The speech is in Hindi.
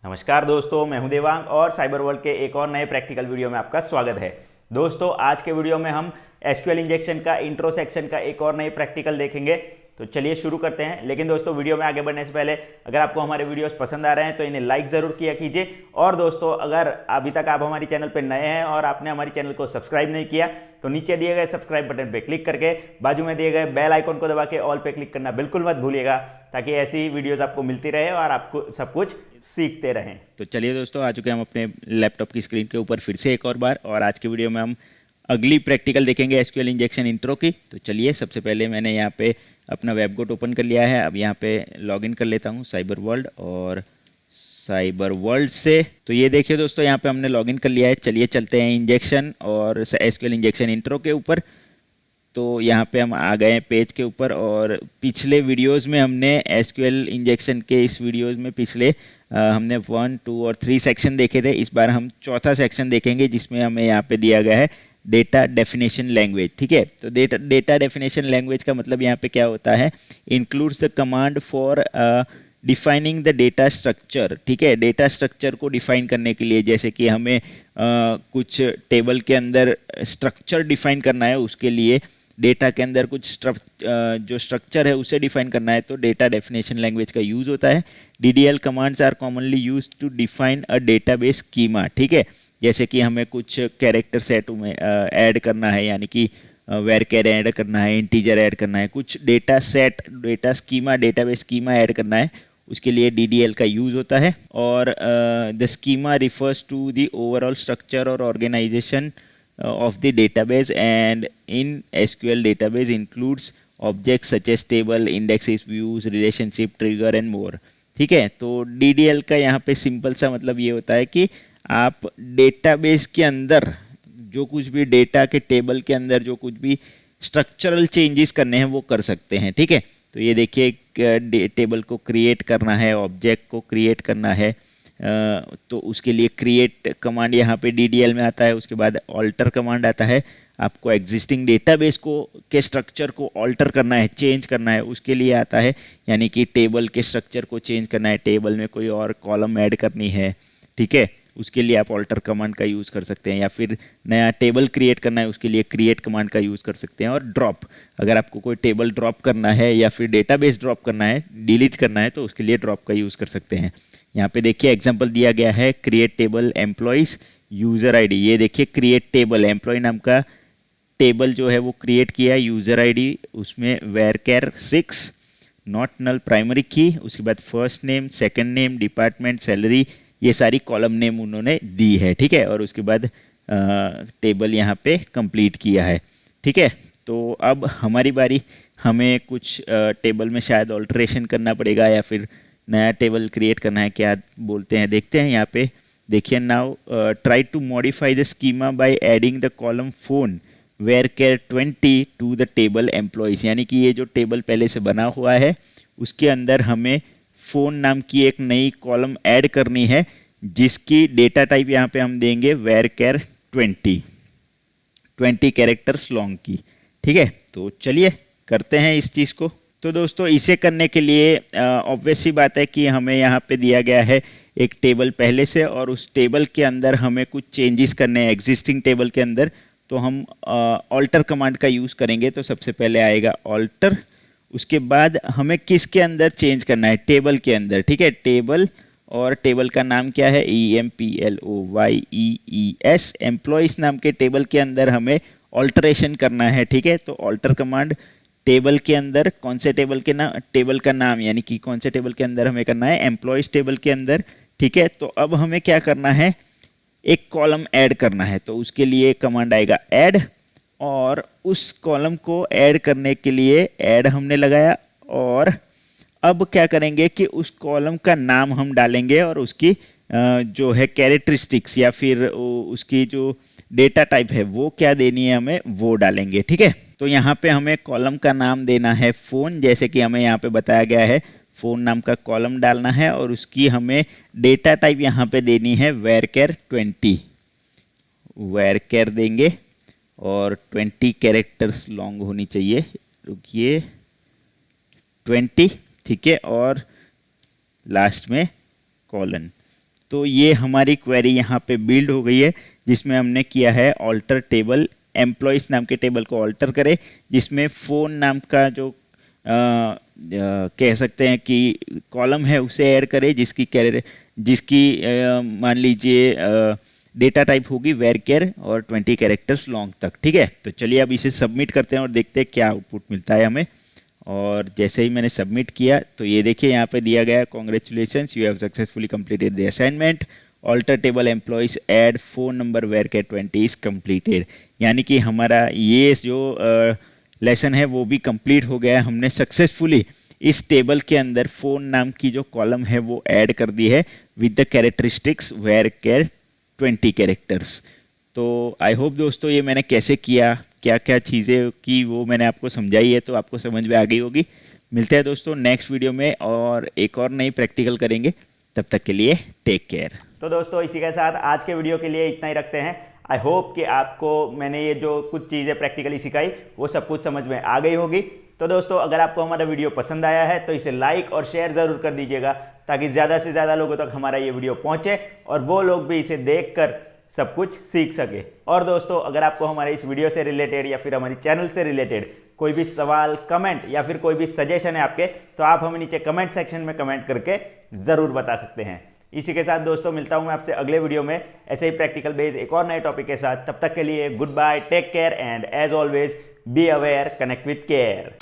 नमस्कार दोस्तों, मैं हूं देवांग और साइबर वर्ल्ड के एक और नए प्रैक्टिकल वीडियो में आपका स्वागत है। दोस्तों, आज के वीडियो में हम एसक्यूएल इंजेक्शन का इंट्रो सेक्शन का एक और नए प्रैक्टिकल देखेंगे। तो चलिए शुरू करते हैं। लेकिन दोस्तों, वीडियो में आगे बढ़ने से पहले अगर आपको हमारे वीडियोस पसंद आ रहे हैं तो इन्हें लाइक ज़रूर किया कीजिए। और दोस्तों, अगर अभी तक आप हमारे चैनल पर नए हैं और आपने हमारे चैनल को सब्सक्राइब नहीं किया तो नीचे दिए गए सब्सक्राइब बटन पर क्लिक करके बाजू में दिए गए बेल आइकन को दबा के ऑल पे क्लिक करना बिल्कुल मत भूलिएगा, ताकि ऐसी वीडियोस आपको मिलती रहे और आपको सब कुछ सीखते रहें। तो चलिए दोस्तों, आ चुके हैं हम अपने लैपटॉप की स्क्रीन के ऊपर फिर से एक और बार, और आज के वीडियो में हम अगली प्रैक्टिकल देखेंगे एसक्यूएल इंजेक्शन इंट्रो की। तो चलिए, सबसे पहले मैंने यहाँ पे अपना वेबगोट ओपन कर लिया है। अब यहाँ पे लॉगिन कर लेता हूँ साइबर वर्ल्ड, और साइबर वर्ल्ड से तो ये देखिए दोस्तों, यहाँ पे हमने लॉगिन कर लिया है। चलिए चलते हैं इंजेक्शन और एसक्यूएल इंजेक्शन इंट्रो के ऊपर। तो यहाँ पे हम आ गए हैं पेज के ऊपर, और पिछले वीडियोस में हमने एसक्यूएल इंजेक्शन के इस वीडियोस में पिछले हमने 1, 2 और 3 सेक्शन देखे थे। इस बार हम चौथा सेक्शन देखेंगे, जिसमें हमें यहाँ पे दिया गया है डेटा डेफिनेशन लैंग्वेज। ठीक है, तो डेटा डेफिनेशन लैंग्वेज का मतलब यहाँ पे क्या होता है, includes the command for defining the data structure. ठीक है, डेटा स्ट्रक्चर को डिफाइन करने के लिए, जैसे कि हमें कुछ टेबल के अंदर स्ट्रक्चर डिफाइन करना है, उसके लिए डेटा के अंदर कुछ जो स्ट्रक्चर है उसे डिफाइन करना है, तो डेटा डेफिनेशन लैंग्वेज का यूज़ होता है। DDL commands are commonly use to define a database schema. ठीक है, जैसे कि हमें कुछ कैरेक्टर सेट में ऐड करना है, यानी कि वेरचर ऐड करना है, इंटीजर ऐड करना है, कुछ data set, data schema, database schema add करना है, उसके लिए DDL का यूज़ होता है। और the schema refers to the overall structure और organisation of the database, and in SQL database includes objects such as table, indexes, views, relationship, trigger and more। ठीक है, तो DDL का यहाँ पे सिंपल सा मतलब ये होता है कि आप डेटाबेस के अंदर जो कुछ भी डेटा के टेबल के अंदर जो कुछ भी स्ट्रक्चरल चेंजेस करने हैं वो कर सकते हैं। ठीक है, तो ये देखिए, टेबल को क्रिएट करना है, ऑब्जेक्ट को क्रिएट करना है, तो उसके लिए क्रिएट कमांड यहाँ पे DDL में आता है। उसके बाद ऑल्टर कमांड आता है, आपको एग्जिस्टिंग डेटाबेस को के स्ट्रक्चर को ऑल्टर करना है, चेंज करना है, उसके लिए आता है। यानी कि टेबल के स्ट्रक्चर को चेंज करना है, टेबल में कोई और कॉलम ऐड करनी है। ठीक है, उसके लिए आप ऑल्टर कमांड का यूज़ कर सकते हैं, या फिर नया टेबल क्रिएट करना है, उसके लिए क्रिएट कमांड का यूज़ कर सकते हैं। और ड्रॉप, अगर आपको कोई टेबल ड्रॉप करना है या फिर डेटाबेस ड्रॉप करना है, डिलीट करना है, तो उसके लिए ड्रॉप का यूज़ कर सकते हैं। यहाँ पे देखिए एग्जांपल दिया गया है, create table employees user ID. ये देखिए, क्रिएट टेबल एम्प्लॉय नाम का टेबल जो है वो क्रिएट किया, यूज़र आईडी उसमें वेरचर 6 नॉट नल प्राइमरी की, उसके बाद first name, second name, department, salary, ये सारी कॉलम नेम उन्होंने दी है। ठीक है, और उसके बाद टेबल यहाँ पे कंप्लीट किया है। ठीक है, तो अब हमारी बारी, हमें कुछ टेबल में शायद ऑल्ट्रेशन करना पड़ेगा या फिर नया टेबल क्रिएट करना है, क्या बोलते हैं देखते हैं। यहाँ पे देखिए, now try to modify the schema by adding the column phone varchar 20 to the table employees. यानी कि ये जो टेबल पहले से बना हुआ है उसके अंदर हमें फ़ोन नाम की एक नई कॉलम ऐड करनी है, जिसकी डेटा टाइप यहाँ पे हम देंगे वेरचर 20 कैरेक्टर्स लॉन्ग की। ठीक है, तो चलिए करते हैं इस चीज़ को। तो दोस्तों, इसे करने के लिए ऑब्वियस सी बात है कि हमें यहाँ पे दिया गया है एक टेबल पहले से, और उस टेबल के अंदर हमें कुछ चेंजेस करने हैं एग्जिस्टिंग टेबल के अंदर। तो हम ऑल्टर कमांड का यूज़ करेंगे। तो सबसे पहले आएगा ऑल्टर, उसके बाद हमें किसके अंदर चेंज करना है, टेबल के अंदर। ठीक है, टेबल, और टेबल का नाम क्या है, EMPLOYEES, एम्प्लॉइज नाम के टेबल के अंदर हमें ऑल्टरेशन करना है। ठीक है, तो ऑल्टर कमांड टेबल के अंदर, कौन से टेबल के नाम, टेबल का नाम, यानी कि कौन से टेबल के अंदर हमें करना है, एम्प्लॉइज टेबल के अंदर। ठीक है, तो अब हमें क्या करना है, एक कॉलम ऐड करना है, तो उसके लिए कमांड आएगा ऐड, और उस कॉलम को ऐड करने के लिए ऐड हमने लगाया। और अब क्या करेंगे कि उस कॉलम का नाम हम डालेंगे, और उसकी जो है कैरेक्टरिस्टिक्स या फिर उसकी जो डेटा टाइप है वो क्या देनी है हमें, वो डालेंगे। ठीक है, तो यहाँ पे हमें कॉलम का नाम देना है फ़ोन, जैसे कि हमें यहाँ पे बताया गया है, फ़ोन नाम का कॉलम डालना है, और उसकी हमें डेटा टाइप यहाँ पे देनी है वेरचर 20, वेरचर देंगे, और 20 कैरेक्टर्स लॉन्ग होनी चाहिए। रुकिए, 20, ठीक है, और लास्ट में कॉलन। तो ये हमारी क्वेरी यहाँ पे बिल्ड हो गई है, जिसमें हमने किया है ऑल्टर टेबल, एम्प्लॉयज़ नाम के टेबल को ऑल्टर करें, जिसमें फ़ोन नाम का जो कह सकते हैं कि कॉलम है उसे ऐड करें, जिसकी मान लीजिए डेटा टाइप होगी वेरकेर और 20 कैरेक्टर्स लॉन्ग तक, ठीक है। तो चलिए अब इसे सबमिट करते हैं और देखते हैं क्या आउटपुट मिलता है हमें। और जैसे ही मैंने सबमिट किया तो ये देखिए यहाँ पे दिया गया है, congratulations you have successfully completed the assignment, alter table employees add phone number varchar 20 is completed. यानी कि हमारा ये जो लेसन है वो भी कंप्लीट हो गया है, हमने सक्सेसफुली इस टेबल के अंदर फ़ोन नाम की जो कॉलम है वो ऐड कर दी है विद द कैरेक्टरिस्टिक्स वेरकेर 20 कैरेक्टर्स। तो आई होप दोस्तों ये मैंने कैसे किया, क्या क्या चीज़ें की वो मैंने आपको समझाई है, तो आपको समझ में आ गई होगी। मिलते हैं दोस्तों नेक्स्ट वीडियो में और एक और नई प्रैक्टिकल करेंगे, तब तक के लिए टेक केयर। तो दोस्तों इसी के साथ आज के वीडियो के लिए इतना ही रखते हैं। आई होप कि आपको मैंने ये जो कुछ चीज़ें प्रैक्टिकली सिखाई वो सब कुछ समझ में आ गई होगी। तो दोस्तों अगर आपको हमारा वीडियो पसंद आया है तो इसे लाइक और शेयर ज़रूर कर दीजिएगा, ताकि ज़्यादा से ज़्यादा लोगों तक हमारा ये वीडियो पहुँचे और वो लोग भी इसे देखकर सब कुछ सीख सके। और दोस्तों अगर आपको हमारे इस वीडियो से रिलेटेड या फिर हमारी चैनल से रिलेटेड कोई भी सवाल, कमेंट या फिर कोई भी सजेशन है आपके, तो आप हमें नीचे कमेंट सेक्शन में कमेंट करके ज़रूर बता सकते हैं। इसी के साथ दोस्तों मिलता हूं मैं आपसे अगले वीडियो में ऐसे ही प्रैक्टिकल बेस्ड एक और नए टॉपिक के साथ। तब तक के लिए goodbye, take care and as always be aware, connect with care.